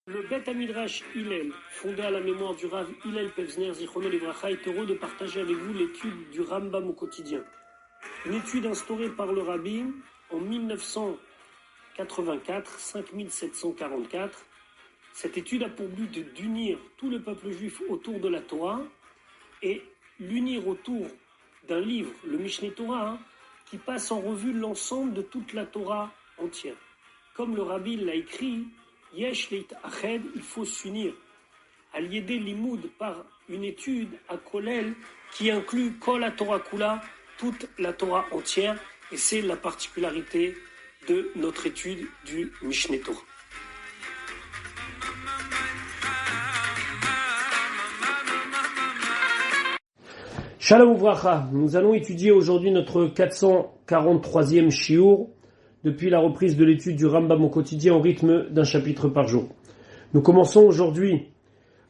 Le Beth Midrash Hillel, fondé à la mémoire du Rav Hillel Pevzner Zichrono Livracha, est heureux de partager avec vous l'étude du Rambam au quotidien. Une étude instaurée par le Rabbi en 1984, 5744. Cette étude a pour but d'unir tout le peuple juif autour de la Torah et l'unir autour d'un livre, le Mishneh Torah, qui passe en revue l'ensemble de toute la Torah entière. Comme le Rabbi l'a écrit, Yesh leit ached, il faut s'unir. Al-Yedé Limoud, par une étude à Kolel qui inclut Kol la Torah Kula, toute la Torah entière, et c'est la particularité de notre étude du Mishneh Torah. Shalom Uvracha, nous allons étudier aujourd'hui notre 443e shiur depuis la reprise de l'étude du Rambam au quotidien au rythme d'un chapitre par jour. Nous commençons aujourd'hui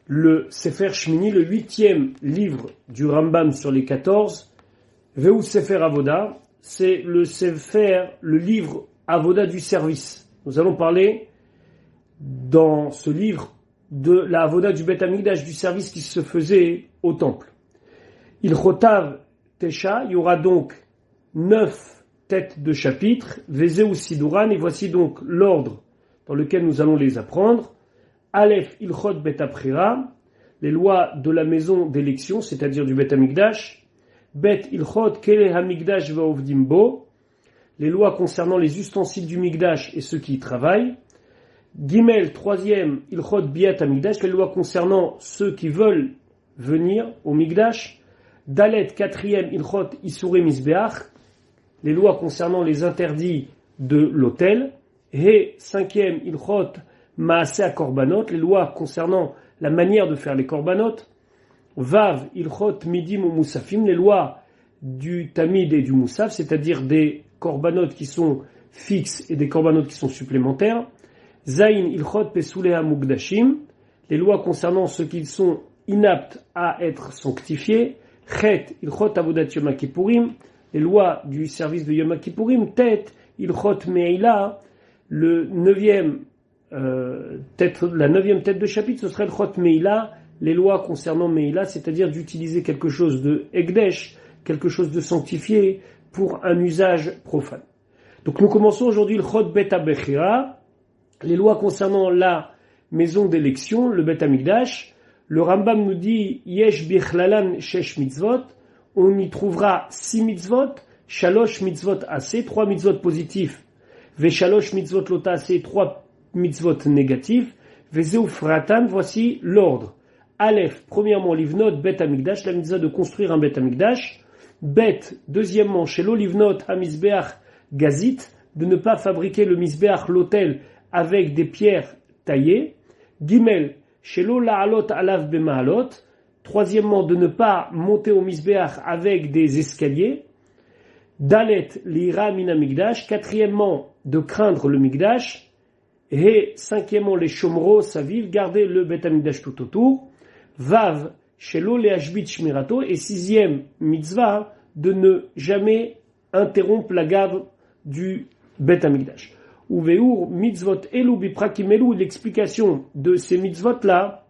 le Sefer Shmini, le 8e livre du Rambam sur les 14. Veu Sefer Avoda, c'est le livre Avoda du service. Nous allons parler dans ce livre de la Avoda du Beth Amikdash, du service qui se faisait au temple. Il Chotav Tesha, il y aura donc 9 têtes de chapitre, Vezeu Siduran, et voici donc l'ordre dans lequel nous allons les apprendre. Aleph Ilchot Bet Aprira, les lois de la maison d'élection, c'est-à-dire du Bet Amikdash. Bet Ilchot Kele Hamikdash Vaovdim Bo, les lois concernant les ustensiles du Mikdash et ceux qui y travaillent. Gimel, 3e, Ilchot Biat Amikdash, les lois concernant ceux qui veulent venir au Mikdash. Dalet, 4e, Ilchot Isurei Mizbeach, les lois concernant les interdits de l'autel. He, 5e, Ilchot Maaseh Korbanot, les lois concernant la manière de faire les korbanot. Vav, Ilchot Midim ou Moussafim, les lois du Tamid et du Moussaf, c'est-à-dire des korbanot qui sont fixes et des korbanot qui sont supplémentaires. Zain, Ilchot Pesulea Mugdashim, les lois concernant ceux qui sont inaptes à être sanctifiés. Chet, Ilchot Avodat Yom Kippourim, les lois du service de Yom Kippourim. Tet, Ilchot Meila, la 9e tête de chapitre, ce serait Ilchot Meila, les lois concernant Meila, c'est-à-dire d'utiliser quelque chose de Ekdesh, quelque chose de sanctifié, pour un usage profane. Donc nous commençons aujourd'hui Ilchot Bet HaBechira, les lois concernant la maison d'élection, le Bet HaMikdash. Le Rambam nous dit Yesh bichlalan shesh mitzvot, on y trouvera 6 mitzvot, shalosh mitzvot assez, 3 mitzvot positifs, ve shalosh mitzvot lota assez, 3 mitzvot négatifs, ve zeufratan, voici l'ordre. Aleph, premièrement, livnot bet hamikdash, la mitzvah de construire un bet hamikdash. Bet, deuxièmement, shelo livnot hamizbeach gazit, de ne pas fabriquer le misbeach, l'autel, avec des pierres taillées. Gimel, Shelo la'alot alav b'ma'alot. Troisièmement, de ne pas monter au misbeach avec des escaliers. Dalet l'ira min hamikdash. Quatrièmement, de craindre le mikdash. Et cinquièmement, les shomro saviv, garder le bet hamikdash tout autour. Vav shelo le'ashbit shmirato. Et 6e mitzvah, de ne jamais interrompre la garde du bet hamikdash. Uveur mitzvot elu biprakim elu, l'explication de ces mitzvot là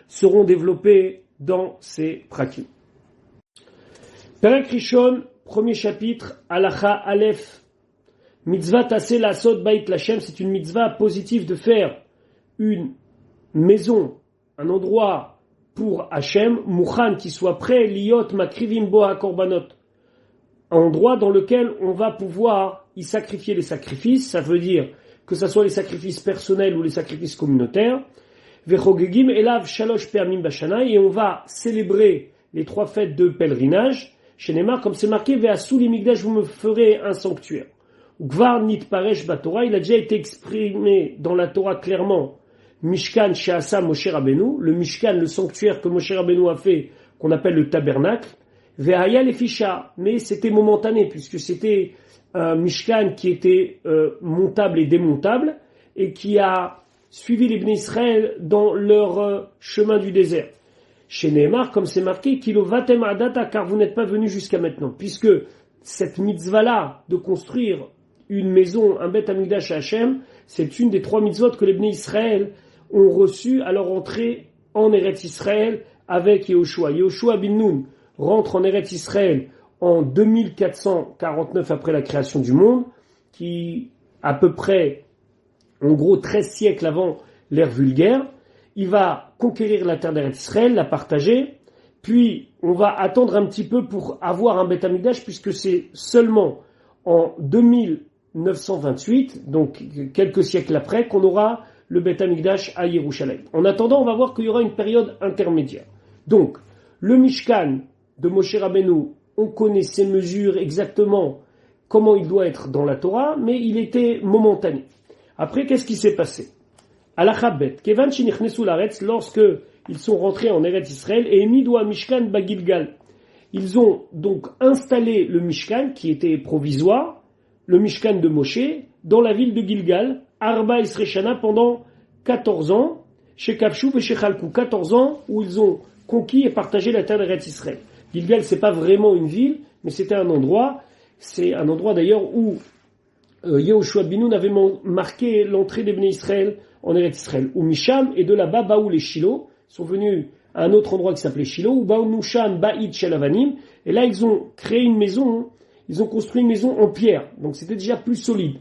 seront développées dans ces prakim. Perek Rishon, premier chapitre, Halacha Aleph, mitzvah taseh lasot bait l'Hashem, c'est une mitzvah positive de faire une maison, un endroit pour Hashem, mouchan, qui soit prêt, liot makrivim bo hakorbanot, un endroit dans lequel on va pouvoir y sacrifier les sacrifices, ça veut dire que ce soit les sacrifices personnels ou les sacrifices communautaires. Vechogegim elav shalosh permim bashana, et on va célébrer les 3 fêtes de pèlerinage. Chez Neymar, comme c'est marqué, ve'asu li mikdash, vous me ferez un sanctuaire. Gvar nit paresh batorah, il a déjà été exprimé dans la Torah clairement. Mishkan she'asa Moshe Rabbeinu, le Mishkan, le sanctuaire que Moshe Rabbeinu a fait, qu'on appelle le tabernacle. Ve'haya lefisha, mais c'était momentané, puisque c'était un Mishkan qui était montable et démontable, et qui a suivi les Bnei Israël dans leur chemin du désert. Chez Nehemar, comme c'est marqué, Kilo vatem adata, car vous n'êtes pas venus jusqu'à maintenant, puisque cette mitzvah-là de construire une maison, un Beth Amikdash à Hachem, c'est une des 3 mitzvot que les Bnei Israël ont reçu à leur entrée en Eretz Israël avec Yehoshua. Yehoshua bin Nun rentre en Eretz Israël en 2449 après la création du monde, qui à peu près, en gros 13 siècles avant l'ère vulgaire. Il va conquérir la terre d'Eretz Israël, la partager, puis on va attendre un petit peu pour avoir un Beth Amikdash, puisque c'est seulement en 2928, donc quelques siècles après, qu'on aura le Beth Amikdash à Yerushalayim. En attendant, on va voir qu'il y aura une période intermédiaire. Donc, le Mishkan de Moshe Rabbeinu, on connaît ses mesures exactement, comment il doit être dans la Torah, mais il était momentané. Après, qu'est-ce qui s'est passé? Alachabet, Kevan Shinichnesu Laretz, lorsque ils sont rentrés en Eretz Israël, et Midwa Mishkan Bagilgal. Ils ont donc installé le Mishkan, qui était provisoire, le Mishkan de Moshe, dans la ville de Gilgal, Arba Isreshana, pendant 14 ans, chez Kavshuv et chez Chalkou, 14 ans, où ils ont conquis et partagé la terre d'Eretz Israël. Gilgal, c'est pas vraiment une ville, mais c'était un endroit, c'est un endroit d'ailleurs où Yehoshua bin Nun avait marqué l'entrée des Bnei Israël en Eretz Israël. Ou Misham, et de là-bas, Baou les Shiloh, sont venus à un autre endroit qui s'appelait Shiloh, ou Baou Nusham, Ba'id Shel Avanim, et là ils ont créé une maison, ils ont construit une maison en pierre, donc c'était déjà plus solide.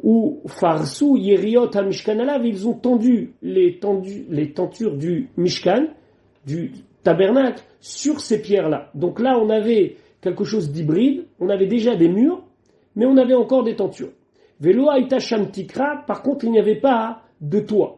Ou Farsou, Yeriot HaMishkan Alav, ils ont tendu les tentures du Mishkan, du tabernacle, sur ces pierres-là. Donc là on avait quelque chose d'hybride, on avait déjà des murs, mais on avait encore des tentures. Velo Aïta Sham Tikra, par contre il n'y avait pas de toit.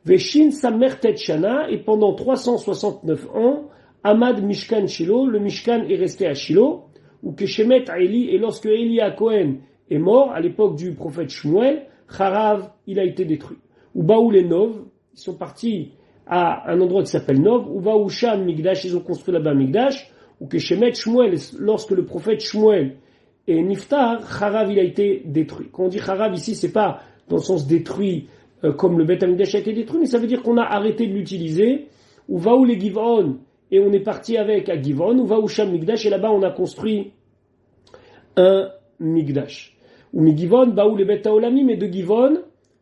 Veshin Samer Tet Shana, et pendant 369 ans, Amad Mishkan Shiloh, le Mishkan est resté à Shiloh, ou Keshemet Eli, et lorsque Eli Cohen est mort, à l'époque du prophète Shmuel, Charav, il a été détruit. Ou Baoul et Nov, ils sont partis à un endroit qui s'appelle Nov, ou Baou Sham Migdash, ils ont construit là-bas un Migdash, ou Keshemet Shmuel, lorsque le prophète Shmuel est Niftar, Charav, il a été détruit. Quand on dit Charav ici, c'est pas dans le sens détruit, comme le Beth Amikdash a été détruit, mais ça veut dire qu'on a arrêté de l'utiliser, ou Vaou les Givon, et on est parti avec à Givon, ou Vaou Sham Migdash, et là-bas on a construit un Migdash. Ou Migivon, Baou les Beth Haolamim, et de Givon,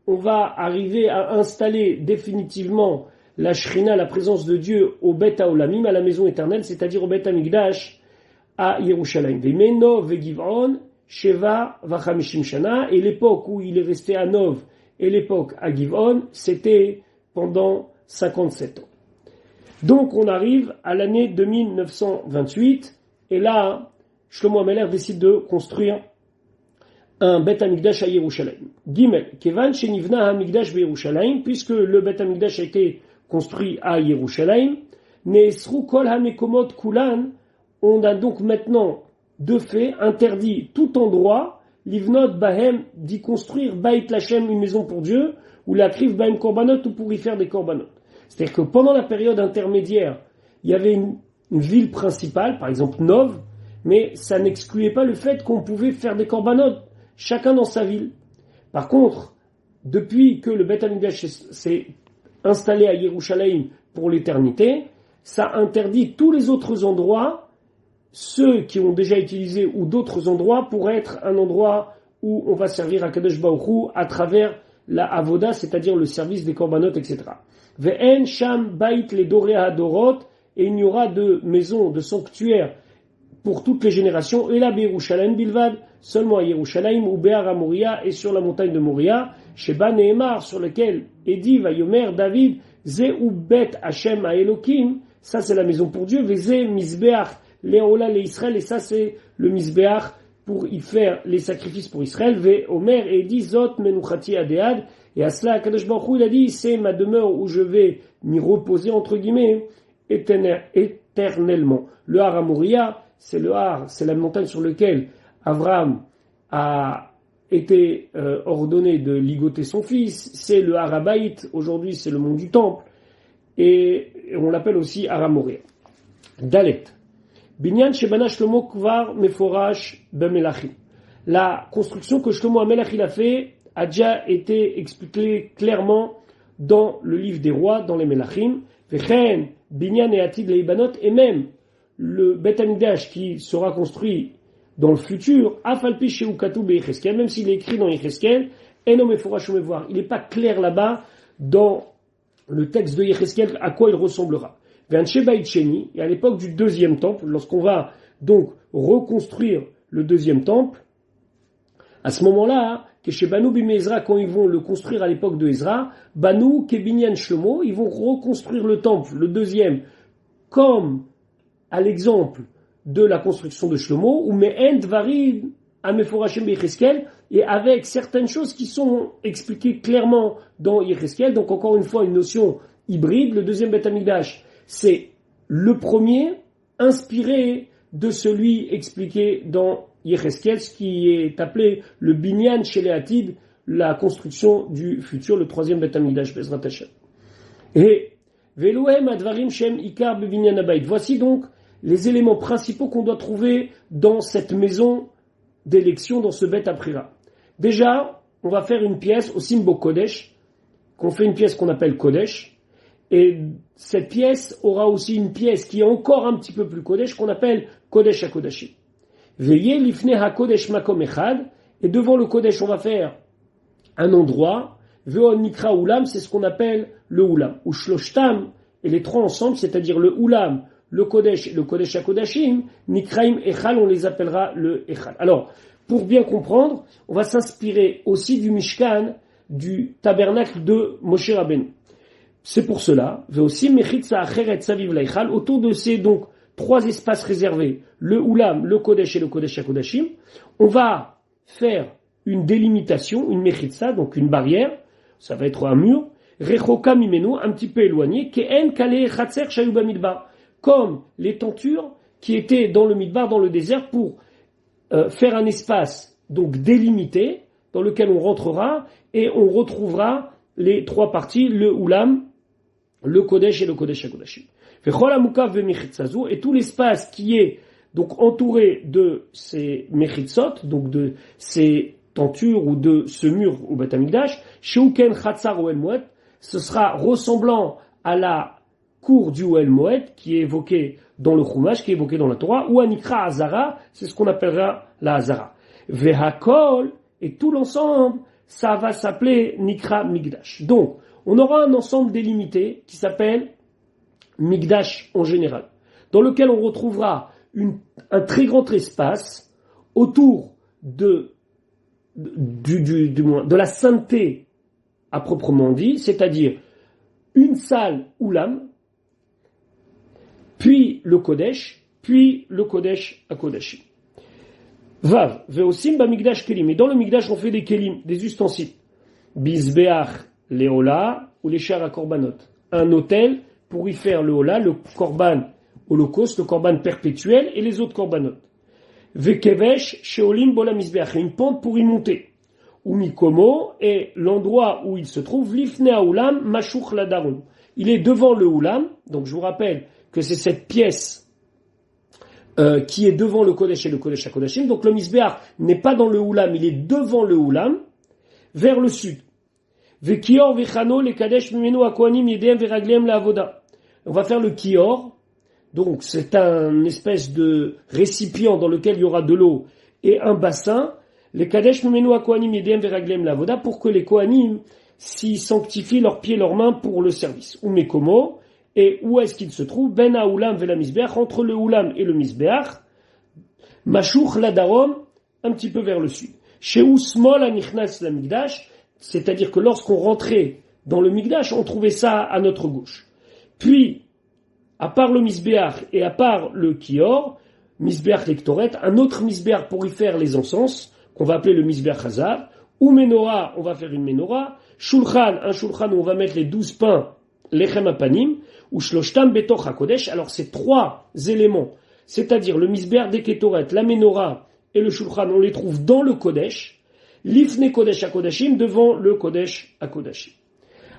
on va arriver à installer définitivement la Shrina, la présence de Dieu, au Beth Haolamim, à la maison éternelle, c'est-à-dire au Beth Amikdash, à Yerushalayim. Vemenov ve Givon, Sheva vachamishim shana, et l'époque où il est resté à Nov, et l'époque à Givon, c'était pendant 57 ans. Donc on arrive à l'année 2928, et là, Shlomo HaMelech décide de construire un Beth Amikdash à Yerushalayim. Gimel, Kevan Shenivna HaMikdash Yerushalayim, puisque le Beth Amikdash a été construit à Yerushalayim, Neesru Kol HaMekomot Kulan, on a donc maintenant, de fait, interdit tout endroit, Livnot Bahem, d'y construire Bait Lachem, une maison pour Dieu, ou la Kriv Bahem Korbanot, ou pour y faire des Korbanot. C'est-à-dire que pendant la période intermédiaire, il y avait une ville principale, par exemple Nov, mais ça n'excluait pas le fait qu'on pouvait faire des Korbanot, chacun dans sa ville. Par contre, depuis que le Beth Amikdash s'est installé à Yerushalayim pour l'éternité, ça interdit tous les autres endroits, ceux qui ont déjà utilisé ou d'autres endroits, pour être un endroit où on va servir à Kadosh Baruch Hu à travers la avoda, c'est-à-dire le service des korbanot, etc. Ve'en sham bait les doré hadorot, et il n'y aura de maison, de sanctuaire pour toutes les générations, et là Yerushalayim bilvad, seulement à Yerushalayim, ou Be'ar Moria, et sur la montagne de Moria, Sheba Nehemar, sur lequel est dit, Vayomer David, Ze ou Bet Hashem à Elohim, ça c'est la maison pour Dieu, Veze Mizbeach Léola les Israël, et ça c'est le Mizbeach pour y faire les sacrifices pour Israël. Ve Omer, et dit Zot Menuchati Adead, et à cela Kadosh Baruch Hu il a dit, c'est ma demeure où je vais m'y reposer entre guillemets éternellement. Le Har Moria, c'est le Har, c'est la montagne sur laquelle Abraham a été ordonné de ligoter son fils. C'est le Har Habayit, aujourd'hui c'est le mont du Temple, et on l'appelle aussi Har Moria. Dalet. Binyan Shebana Shlomo Kvar Meforash Bemelachim. La construction que Shlomo HaMelech il a fait a déjà été expliquée clairement dans le livre des rois, dans les Melachim. Vechen Binyan et Atid Leibanot, et même le Beth Amikdash qui sera construit dans le futur, Afalpi Sheu Katou Beyecheskel, même s'il est écrit dans Yecheskel, Eno Meforash Mevoir, il n'est pas clair là-bas dans le texte de Yecheskel à quoi il ressemblera. Et à l'époque du deuxième temple, lorsqu'on va donc reconstruire le deuxième temple, à ce moment-là, chez Banu Bimezra, quand ils vont le construire à l'époque de Ezra, Banu Kebinyan Shlomo, ils vont reconstruire le temple, le deuxième, comme à l'exemple de la construction de Shlomo, ou Me'en Dvarim Ameforashem Yecheskel, et avec certaines choses qui sont expliquées clairement dans Yecheskel. Donc encore une fois, une notion hybride. Le deuxième Beth Amikdash, c'est le premier, inspiré de celui expliqué dans Yecheskel, ce qui est appelé le Binyan chez les Hatid, la construction du futur, le troisième Beth Amikdash, Bezrat Hashem. Et Velohem Advarim Shem Ikar Bebinyan Abayit. Voici donc les éléments principaux qu'on doit trouver dans cette maison d'élection, dans ce Beth Aprira. Déjà, on va faire une pièce au Simbo Kodesh, qu'on fait une pièce qu'on appelle Kodesh, et cette pièce aura aussi une pièce qui est encore un petit peu plus Kodesh, qu'on appelle Kodesh HaKodashim. Veillez l'ifne HaKodesh Makom Echad, et devant le Kodesh, on va faire un endroit, Ve'on Nikra Ulam, c'est ce qu'on appelle le Ulam, ou Shloshtam, et les trois ensemble, c'est-à-dire le Ulam, le Kodesh et le Kodesh HaKodashim, Nikraim Echal, on les appellera le Echal. Alors, pour bien comprendre, on va s'inspirer aussi du Mishkan, du tabernacle de Moshe Rabbeinu. C'est pour cela, autour de ces donc trois espaces réservés, le Ulam, le Kodesh et le Kodesh HaKodashim, on va faire une délimitation, une mechitza, donc une barrière, ça va être un mur, rechoka mimenu, un petit peu éloigné, ke'en kale chatzer shayu bamidbar, comme les tentures qui étaient dans le midbar, dans le désert, pour faire un espace donc délimité dans lequel on rentrera et on retrouvera les trois parties, le Ulam, le Kodesh et le Kodesh HaKodashim. Et tout l'espace qui est donc entouré de ces mechitzot, donc de ces tentures ou de ce mur au Beth Amikdash, sheuken chatzar Ohel Moed, ce sera ressemblant à la cour du Ohel Moed qui est évoqué dans le Chumash, qui est évoqué dans la Torah, ou Anikra Hazara, c'est ce qu'on appellera la Hazara. Vehakol, et tout l'ensemble, ça va s'appeler Nikra Migdash. Donc, on aura un ensemble délimité qui s'appelle Migdash en général, dans lequel on retrouvera un très grand espace autour de la sainteté à proprement dit, c'est-à-dire une salle Ulam, puis le Kodesh, puis le Kodesh HaKodashim. Vav, veosim ba migdash kelim. Et dans le migdash, on fait des kelim, des ustensiles. Bizbeach leola ou les chars à korbanot. Un autel pour y faire le hola, le korban holocauste, le korban perpétuel et les autres korbanot. Vekevesh sheolim bola misbeach. Une pente pour y monter. Ou mikomo, et l'endroit où il se trouve, lifne haulam mashuch ladaron. Il est devant le hulam, donc je vous rappelle que c'est cette pièce qui est devant le Kodesh et le Kodesh HaKodashim. Donc le Mizbeach n'est pas dans le Ulam, il est devant le Ulam, vers le sud. Vekior vechano le Kadesh mimenu akohanim yedem veraglem la avoda. On va faire le kior. Donc c'est un espèce de récipient dans lequel il y aura de l'eau et un bassin. Les Kadesh mimenu akohanim yedem veraglem la avoda, pour que les Kohanim s'y sanctifient leurs pieds, leurs mains pour le service. Ou mekomo. Et où est-ce qu'il se trouve? Ben ha'ulam ve la misbeach, entre le ulam et le misbeach, mashuch la darom, un petit peu vers le sud. Chez Usmol anichnas la migdash, c'est-à-dire que lorsqu'on rentrait dans le migdash, on trouvait ça à notre gauche. Puis, à part le misbeach et à part le kior, misbeach lektoret, un autre misbeach pour y faire les encens, qu'on va appeler le misbeach hazar, ou menorah, on va faire une menorah, shulchan, un shulchan où on va mettre les 12 pains, lechem apanim, ou shloshtam betoch hakodesh. Alors ces trois éléments, c'est-à-dire le misbeach des ketoret, la menorah et le shulchan, on les trouve dans le kodesh, l'ifne kodesh hakodashim, devant le kodesh hakodashim.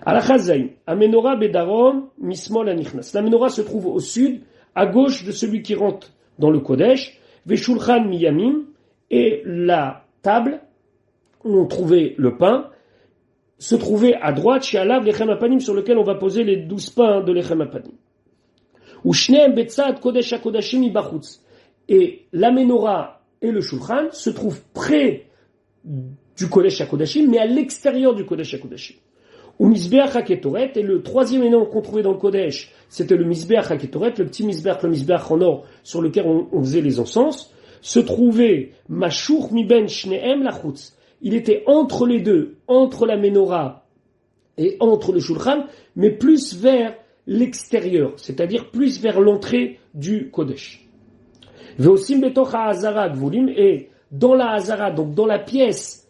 Alachazaim, amenorah bedarom mismol anichnas. La menorah se trouve au sud, à gauche de celui qui rentre dans le kodesh, veshulchan miyamim, et la table où on trouvait le pain se trouvait à droite chez Alav lechem apanim, sur lequel on va poser les 12 pains de lechem apanim. Ou shneem betzad kodesh hakodashim ibachutz. Et la menorah et le shulchan se trouvent près du kodesh hakodashim, mais à l'extérieur du kodesh hakodashim. Ou Misbeach HaKetoret, et le troisième élément qu'on trouvait dans le Kodesh, c'était le Misbeach HaKetoret, le petit Misbeach, le Misbeach en or, sur lequel on faisait les encens, se trouvait Mashur Miben Shneem Lachutz. Il était entre les deux, entre la Menorah et entre le Shulchan, mais plus vers l'extérieur, c'est-à-dire plus vers l'entrée du Kodesh. Veosim betoch ha'azara gvulim, et dans la Hazara, donc dans la pièce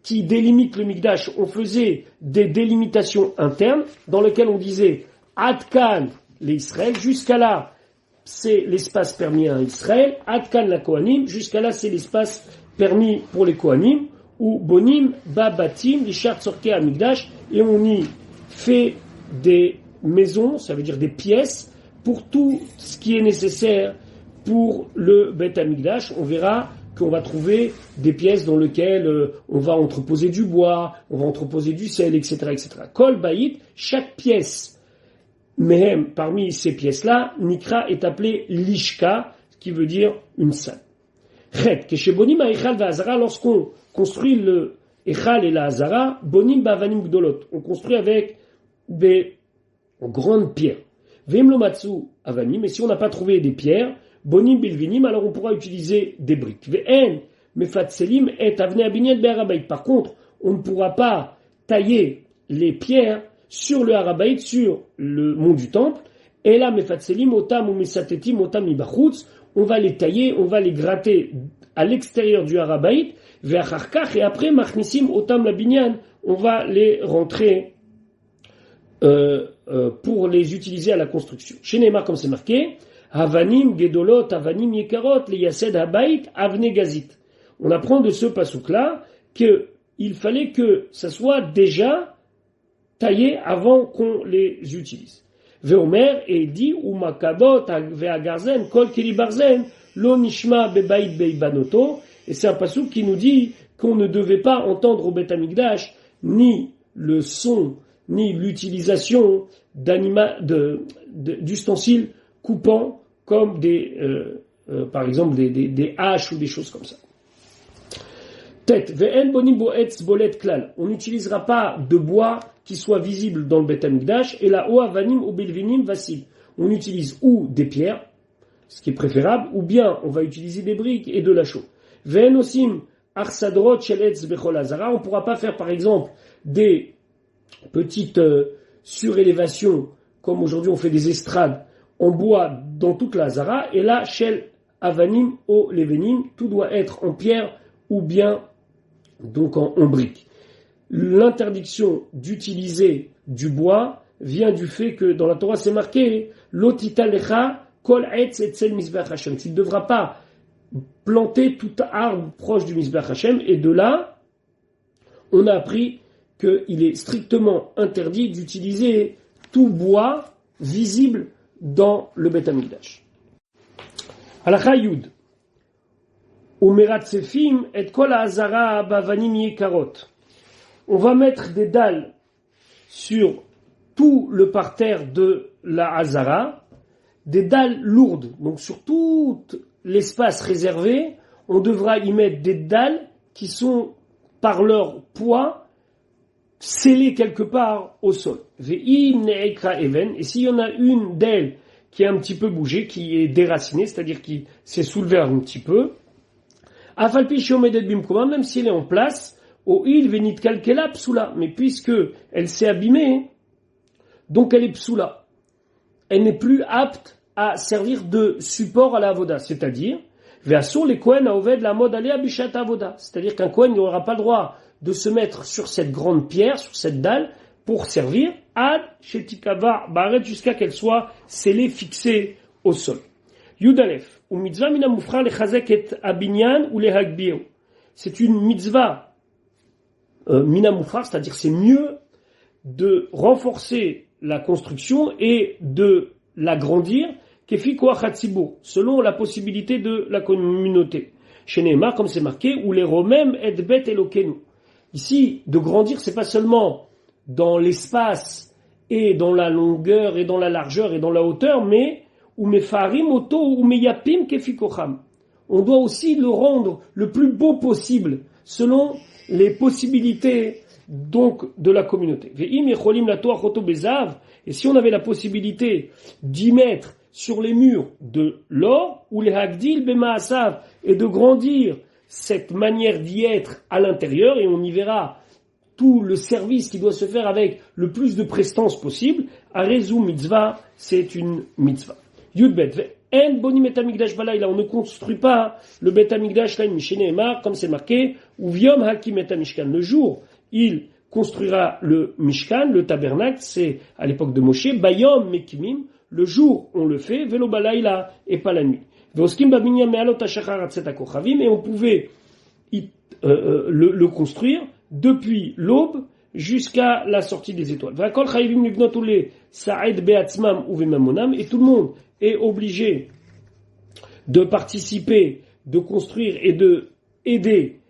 qui délimite le Mikdash, on faisait des délimitations internes, dans lesquelles on disait Adkan les Israël, jusqu'à là, c'est l'espace permis à Israël, Adkan la Kohanim, jusqu'à là, c'est l'espace permis pour les Kohanim, ou Bonim, Babatim, Ishar Tzorke Mikdash, et on y fait des maisons, ça veut dire des pièces, pour tout ce qui est nécessaire pour le Beth Amikdash. On verra qu'on va trouver des pièces dans lesquelles on va entreposer du bois, on va entreposer du sel, etc., etc. Kol Baït, chaque pièce, même parmi ces pièces-là, Nikra est appelée Lishka, qui veut dire une salle. Chet, Keshe Bonim Ha'echal V'Hazara, lorsqu'on construit le Echal et la Hazara, Bonim Ba'avanim Gdolot, on construit avec des grandes pierres. Vem lo matsu avanim, mais si on n'a pas trouvé des pierres, bonim bilvinim, alors on pourra utiliser des briques. Ve'en mefatselim et avne abinyan be'arabayit. Par contre, on ne pourra pas tailler les pierres sur le Harabayit, sur le mont du temple. Et là, mefatselim otam ou mesatetim otam mibachutz, on va les tailler, on va les gratter à l'extérieur du Harabayit. Ve'acharkach, et après, machnisim otam la binyan, on va les rentrer pour les utiliser à la construction. Chez Neymar, comme c'est marqué, Havanim Gedolot, Havanim Yekarot, les Yased Habayit, Avne Gazit. On apprend de ce pasouk-là qu'il fallait que ça soit déjà taillé avant qu'on les utilise. Veomer, et dit, Umakabot, Veagarzen, Kol Keli Barzen, Lo Nishma Bebayit Beibanoto, et c'est un pasouk qui nous dit qu'on ne devait pas entendre au Beth Amikdash ni le son ni l'utilisation d'ustensiles coupants comme par exemple des haches ou des choses comme ça. Tête. Ve'en bonim bo'etz bolet klal. On n'utilisera pas de bois qui soit visible dans le Beth Amikdash, et la oavanim ou bilvinim vasil. On utilise ou des pierres, ce qui est préférable, ou bien on va utiliser des briques et de la chaux. Ve'en osim arsadrot shel etz bechol hazara. On ne pourra pas faire par exemple des petite surélévation, comme aujourd'hui on fait des estrades en bois dans toute la Hazara, et là, shel avanim o levenim, tout doit être en pierre ou bien donc en brique. L'interdiction d'utiliser du bois vient du fait que dans la Torah c'est marqué lotita lecha kol etz etzel mizbeach Hashem. Tu ne devras pas planter tout arbre proche du mizbeach Hashem, et de là, on a appris qu'il est strictement interdit d'utiliser tout bois visible dans le Beth Amikdash. Halakha Yud. Umeratzefim et kol ha'azara bavanim yekarot. On va mettre des dalles sur tout le parterre de la Hazara, des dalles lourdes, donc sur tout l'espace réservé, on devra y mettre des dalles qui sont par leur poids scellée quelque part au sol. Ve'im ne'ekra even, et s'il y en a une d'elles qui est un petit peu bougée, qui est déracinée, c'est-à-dire qui s'est soulevée un petit peu, afalpi shomedet bimkoma, même si elle est en place, o il venit kalkela psula, mais puisque elle s'est abîmée, donc elle est psula. Elle n'est plus apte à servir de support à la avoda, c'est-à-dire, ve'asur les kohen haoved la mod alea bishat avoda, c'est-à-dire qu'un kohen n'aura pas le droit de se mettre sur cette grande pierre, sur cette dalle, pour servir, ad shetikava baret, jusqu'à qu'elle soit scellée, fixée au sol. Yudalef, ou mitzvah mina mufra lechazek et abinyan ou lehagbir. C'est une mitzvah mina mufra, c'est-à-dire c'est mieux de renforcer la construction et de l'agrandir kefi koach hatzibur, selon la possibilité de la communauté. Chez Neymar, comme c'est marqué, ou les romem et bet elokenu. Ici, de grandir, c'est pas seulement dans l'espace et dans la longueur et dans la largeur et dans la hauteur, mais umefarim oto umeyapim kefikocham. On doit aussi le rendre le plus beau possible, selon les possibilités donc de la communauté. Et si on avait la possibilité d'y mettre sur les murs de l'or, ou les hagdil bemaasav, et de grandir cette manière d'y être à l'intérieur, et on y verra tout le service qui doit se faire avec le plus de prestance possible, arezu mitzvah, c'est une mitzvah. Yudbet, en bonim et amigdash balayla, on ne construit pas le bet amigdash là, mishénémar, comme c'est marqué, ou viom hakim et amishkan. Le jour, il construira le mishkan, le tabernacle, c'est à l'époque de Moshe, bayom mekimim, le jour on le fait, velo balayla, et pas la nuit. Veoskim babinyam me'alot hashachar atzet hakochavim, et on pouvait le construire depuis l'aube jusqu'à la sortie des étoiles. Et tout le monde est obligé de participer, de construire et de aider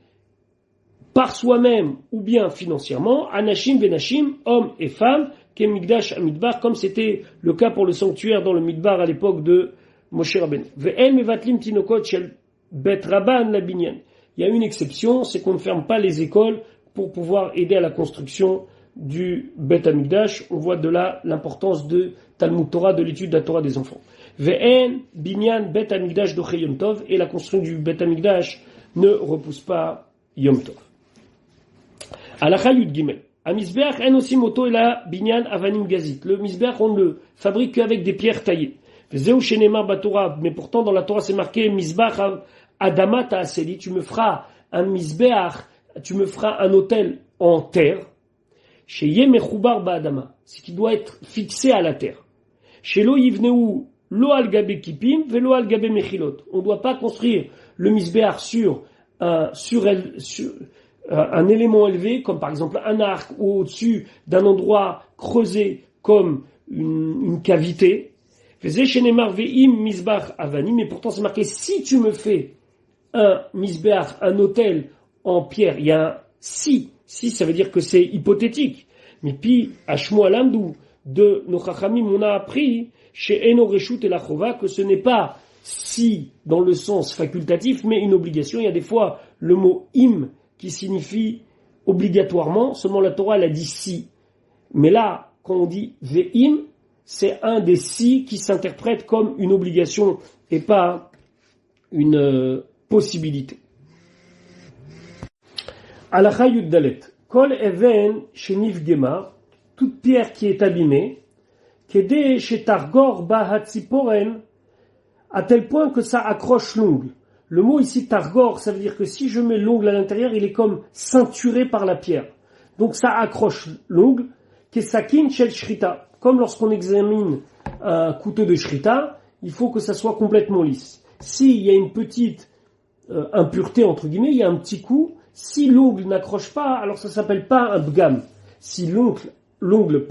par soi-même ou bien financièrement, anashim venashim, hommes et femmes, kemigdash amidbar, comme c'était le cas pour le sanctuaire dans le midbar à l'époque de Moshe Rabbeinu. Ve'en mevatlim tinokot shel bet rabban la binyan. Il y a une exception, c'est qu'on ne ferme pas les écoles pour pouvoir aider à la construction du Bet Hamikdash. On voit de là l'importance de Talmud Torah, de l'étude de la Torah des enfants. Ve'en binyan Bet Hamikdash doche Yom Tov, et la construction du Bet Hamikdash ne repousse pas Yom Tov. Halacha Yud Gimel. A Mizbeach en osim oto ela binyan avanim gazit. Le Mizbeach, on ne le fabrique qu'avec des pierres taillées. Vezeu shenemar batorah, mais pourtant dans la Torah c'est marqué Mizbeach Adama ta'aseli, tu me feras un Mizbeach, tu me feras un autel en terre. Chez Yemechoubar Ba'adama, ce qui doit être fixé à la terre. Chez Lo Yivneu Lo al Gabe Kipim, Velo al Gabe Mechilot. On ne doit pas construire le Mizbeach sur un élément élevé, comme par exemple un arc, ou au-dessus d'un endroit creusé comme une cavité. Faisait chez Nemar Ve'im Mizbach Avani, mais pourtant c'est marqué si tu me fais un Mizbeach, un autel en pierre, il y a un si ça veut dire que c'est hypothétique. Mais puis, à Shmuel Amdou, de nos Chachamim, on a appris, chez Eno Reshut et la Chova, que ce n'est pas si dans le sens facultatif, mais une obligation. Il y a des fois le mot im qui signifie obligatoirement, seulement la Torah elle a dit si. Mais là, quand on dit ve'im, c'est un des si qui s'interprète comme une obligation et pas une possibilité. Halacha Yud Dalet. Kol even shenifgema, toute pierre qui est abîmée, kede shetargor ba hatziporen, à tel point que ça accroche l'ongle. Le mot ici targor, ça veut dire que si je mets l'ongle à l'intérieur, il est comme ceinturé par la pierre. Donc ça accroche l'ongle, kesakin shel shrita. Comme lorsqu'on examine un couteau de shrita, il faut que ça soit complètement lisse. S'il y a une petite impureté, entre guillemets, il y a un petit coup, si l'ongle n'accroche pas, alors ça s'appelle pas un bgam. Si l'ongle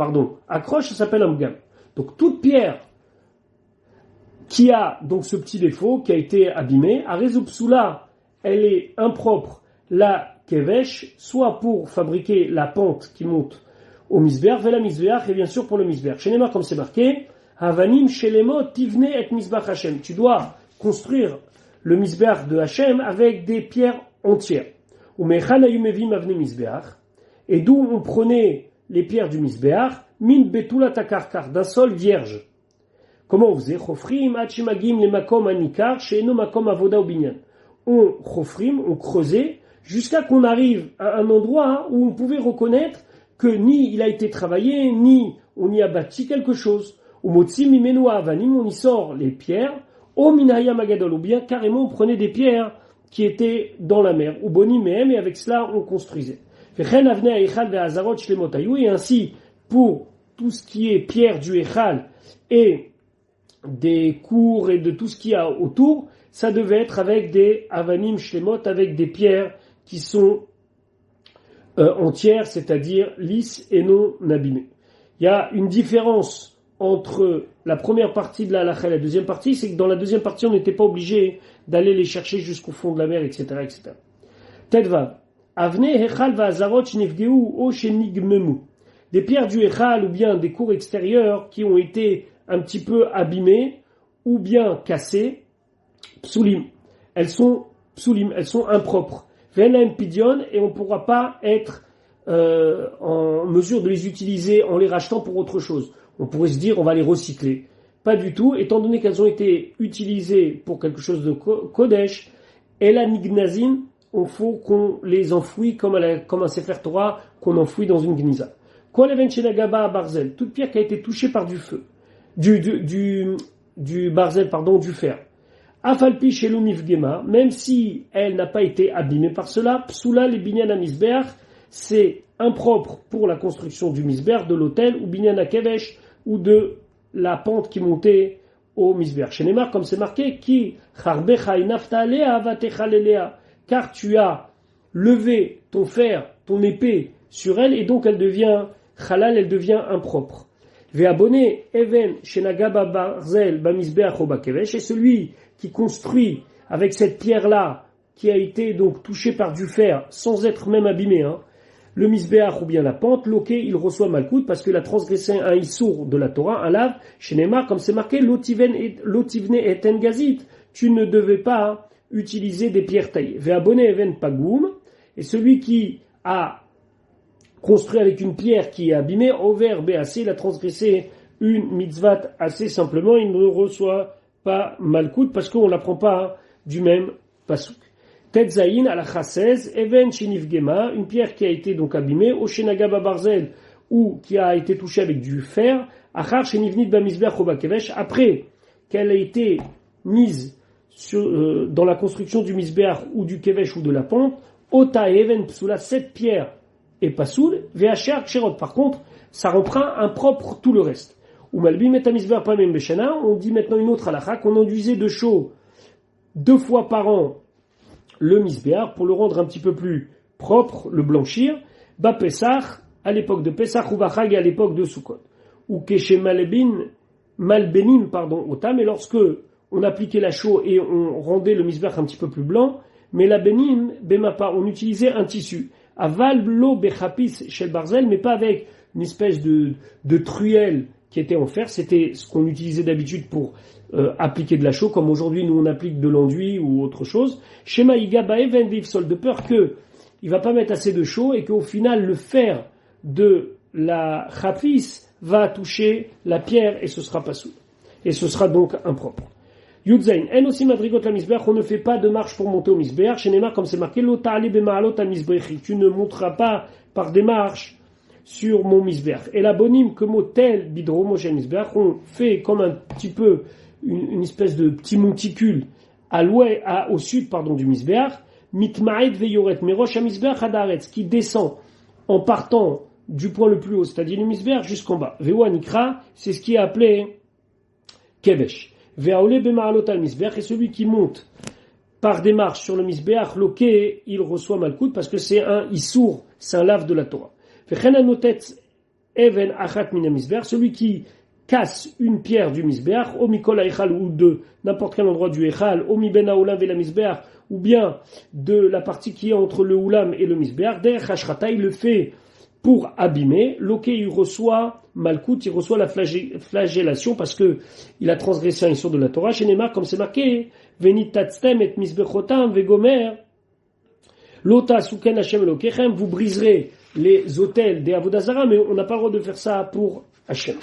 accroche, ça s'appelle un bgam. Donc toute pierre qui a donc ce petit défaut, qui a été abîmée, à Rezupsula, elle est impropre, la kevesh, soit pour fabriquer la pente qui monte au misbeach, vela misbeach, et bien sûr pour le misbeach. Chez Neymar, comme c'est marqué, Havanim shelemo tivne et misbach Hashem. Tu dois construire le misbeach de Hashem avec des pierres entières. Et d'où on prenait les pierres du misbeach, min betula takarkar, d'un sol vierge. Comment on faisait? Chofrim achimagim le makom anikar, she'eno makom avoda ubinyan. On chofrim, on creusait, jusqu'à qu'on arrive à un endroit où on pouvait reconnaître que ni il a été travaillé, ni on y a bâti quelque chose. Ou motzi mimenu avanim, on y sort les pierres, o minaya magadol, ou bien carrément on prenait des pierres qui étaient dans la mer, ou boni mehem, et avec cela on construisait. Et ainsi, pour tout ce qui est pierre du Echal et des cours et de tout ce qu'il y a autour, ça devait être avec des avanim shlemot, avec des pierres qui sont entières, c'est-à-dire lisses et non abîmées. Il y a une différence entre la première partie de la halakha et la deuxième partie, c'est que dans la deuxième partie, on n'était pas obligé d'aller les chercher jusqu'au fond de la mer, etc., etc. Tedvav. Avne hechal va'azarot shnefgeu o shenigmemu. Des pierres du hechal ou bien des cours extérieurs qui ont été un petit peu abîmées ou bien cassées, psulim. Elles sont psulim, elles sont impropres. Ve'en pidion, et on ne pourra pas être en mesure de les utiliser en les rachetant pour autre chose. On pourrait se dire on va les recycler. Pas du tout, étant donné qu'elles ont été utilisées pour quelque chose de Kodesh, et la Nignazin, il faut qu'on les enfouit comme un Sefer Torah qu'on enfouit dans une Gniza. Kol even shenagaba à Barzel, toute pierre qui a été touchée par du feu, du Barzel, du fer. Afalpi shelu nifgema, même si elle n'a pas été abîmée par cela, psula le binyan misbeach, c'est impropre pour la construction du misbeach, de l'autel, ou binyan kevesh, ou de la pente qui montait au misbeach. Chez Neymar, comme c'est marqué, qui charbecha inaftalea vatechalelea, car tu as levé ton fer, ton épée sur elle, et donc elle devient halal, elle devient impropre. Ve'abone even shenagaba barzel bamisbeach oba kevesh, et celui qui construit avec cette pierre-là, qui a été donc touchée par du fer, sans être même abîmé, le misbeach ou bien la pente, loqué, il reçoit malkout, parce qu'il a transgressé un issour de la Torah, un lave, chez Neymar, comme c'est marqué, lotivne et tengazit, tu ne devais pas utiliser des pierres taillées. Ve'abone even pagoum, et celui qui a construit avec une pierre qui est abîmée, over BAC, il a transgressé une mitzvah assez simplement, il ne reçoit pas malkout parce qu'on ne l'apprend pas du même pasouk. Tetzaïn à la chassez, even shinifgema, une pierre qui a été donc abîmée, au shenagaba barzel, ou qui a été touchée avec du fer, achar shenivnit bamisbeach oba kevesh, après qu'elle a été mise dans la construction du misbeach ou du kevesh ou de la pente, ota even psula, cette pierre est pasoul, ve'asher kshirot, par contre, ça reprend impropre tout le reste. On dit maintenant une autre halakha qu'on enduisait de chaud 2 fois par an le misbéar pour le rendre un petit peu plus propre, le blanchir. Ba Pesach, à l'époque de Pesach, ou Bachag, à l'époque de Sukkot. Ou Keshe Malbenim, Otam, et lorsque on appliquait la chaux et on rendait le misbéar un petit peu plus blanc, mais la Benim, Bemapa, on utilisait un tissu. Aval lo bechapis shel barzel, mais pas avec une espèce de truelle qui était en fer, c'était ce qu'on utilisait d'habitude pour appliquer de la chaux, comme aujourd'hui nous on applique de l'enduit ou autre chose. Shema Igabae Ven Vivsol, de peur que il va pas mettre assez de chaux et qu'au final le fer de la chapis va toucher la pierre et ce sera pas sous. Et ce sera donc impropre. Yudzain, en aussi madrigot la misbeach, on ne fait pas de marche pour monter au misbeach. Chez Neymar, comme c'est marqué, lo ta'ali bema'alot al misbechi, tu ne monteras pas par des marches sur mon misbeach. Et la bonim que motel bidromo chez misbeach, on fait comme un petit peu une espèce de petit monticule au sud du misbeach, mitma'ed veyoret merosh a misbeach hadaretz, qui descend en partant du point le plus haut, c'est-à-dire le misbeach jusqu'en bas. Vewa nikra, c'est ce qui est appelé kevesh. Ve'aole bema'alot al misbeach, et celui qui monte par des marches sur le misbeach loqué, il reçoit malkout parce que c'est un issour, c'est un lave de la Torah. Even achat min misbeach, celui qui casse une pierre du misbeach, o mikol ha'echal, ou de n'importe quel endroit du echal, o mi ben ha'olam ve'la misbeach, ou bien de la partie qui est entre le oulam et le misbeach, derech hashrata, il le fait pour abîmer, loqué il reçoit malkout, il reçoit la flagellation parce que il a transgressé un issur de la Torah. Chez Neymar, comme c'est marqué, venitatztem et misbechotam vegomer, lota suken Hashem elokechem, vous briserez les autels des Avodah Zarah, mais on n'a pas le droit de faire ça pour Hashem.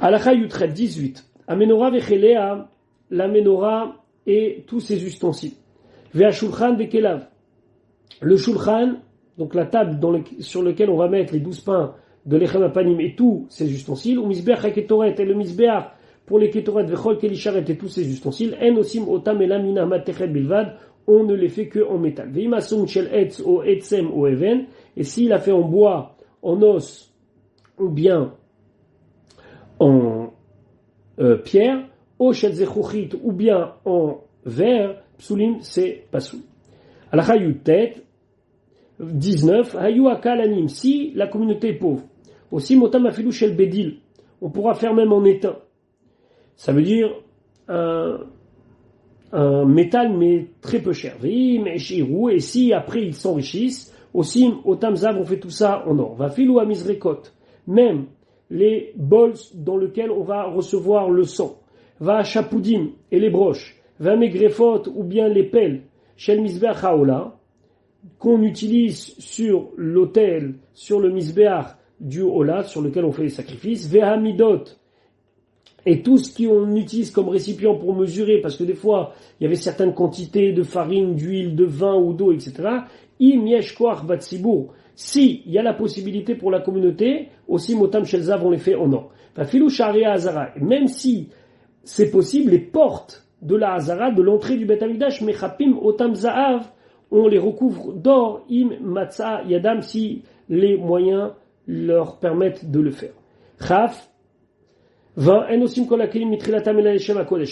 Halakha Yutret 18. Amenora vechelea, la menorah et tous ses ustensiles. Vea shulchan vekelav. Le shulchan, donc la table sur laquelle on va mettre les 12 pains de l'Echem Apanim et tous ses ustensiles, ou misbeach haketoret, et le misbeach pour les ketoret vechol kelisharet et tous ses ustensiles, en osim otam elamina matechet bilvad, on ne les fait que en métal. Veimasum shel etz o etzem o even, et s'il a fait en bois, en os, ou bien en pierre, o shel zechuchit, ou bien en verre, psulim, c'est pasoul. Halakha Yutet 19, hayu akalanim, si la communauté est pauvre, aussi motam afilu shel bedil, on pourra faire même en étain. Ça veut dire un métal mais très peu cher. Et si après ils s'enrichissent, aussi otam zav, on fait tout ça en or. Va filu amizrekot, même les bols dans lesquels on va recevoir le sang. Va chapoudim et les broches. Va megrefot ou bien les pelles. Shel misbeach haola, qu'on utilise sur l'autel, sur le misbéach du Ola, sur lequel on fait les sacrifices, vehamidot, et tout ce qu'on utilise comme récipient pour mesurer, parce que des fois, il y avait certaines quantités de farine, d'huile, de vin ou d'eau, etc. Im yesh koach batsibour. Si il y a la possibilité pour la communauté, aussi motam shelzav, on les fait en or. Filou sharia hazara. Même si c'est possible, les portes de la hazara, de l'entrée du Beth Amikdash, mechapim otam zaav, on les recouvre d'or, im matza yadam, si les moyens leur permettent de le faire. Chaf, 20.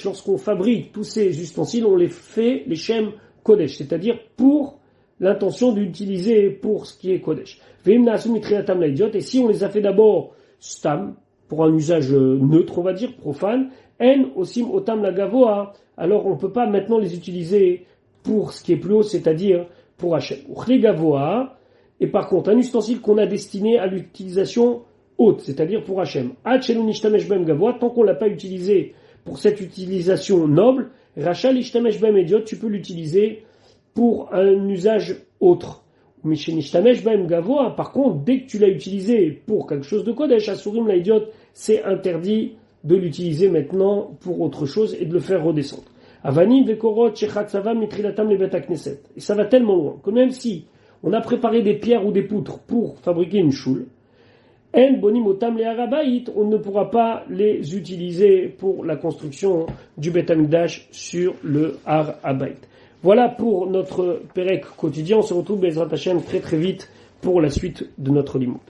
Lorsqu'on fabrique tous ces ustensiles, on les fait les shem kodesh, c'est-à-dire pour l'intention d'utiliser pour ce qui est kodesh. Et si on les a fait d'abord stam, pour un usage neutre, on va dire, profane, en osim otam la gavoa, alors on ne peut pas maintenant les utiliser pour ce qui est plus haut, c'est-à-dire pour Hachem. Et par contre, un ustensile qu'on a destiné à l'utilisation haute, c'est-à-dire pour Hachem. Tant qu'on l'a pas utilisé pour cette utilisation noble, Rachal ishtamesh bem idiot, tu peux l'utiliser pour un usage autre. Par contre, dès que tu l'as utilisé pour quelque chose de kodesh, asurim la idiot, c'est interdit de l'utiliser maintenant pour autre chose et de le faire redescendre. Avanim vekorot shechatzavam mitrilatam lebet hakneset. Et ça va tellement loin que même si on a préparé des pierres ou des poutres pour fabriquer une choule, en bonim otam le harabait, on ne pourra pas les utiliser pour la construction du Beth Amikdash sur le Har Habayit. Voilà pour notre Pérec quotidien. On se retrouve Bezrat Hashem très très vite pour la suite de notre limoud.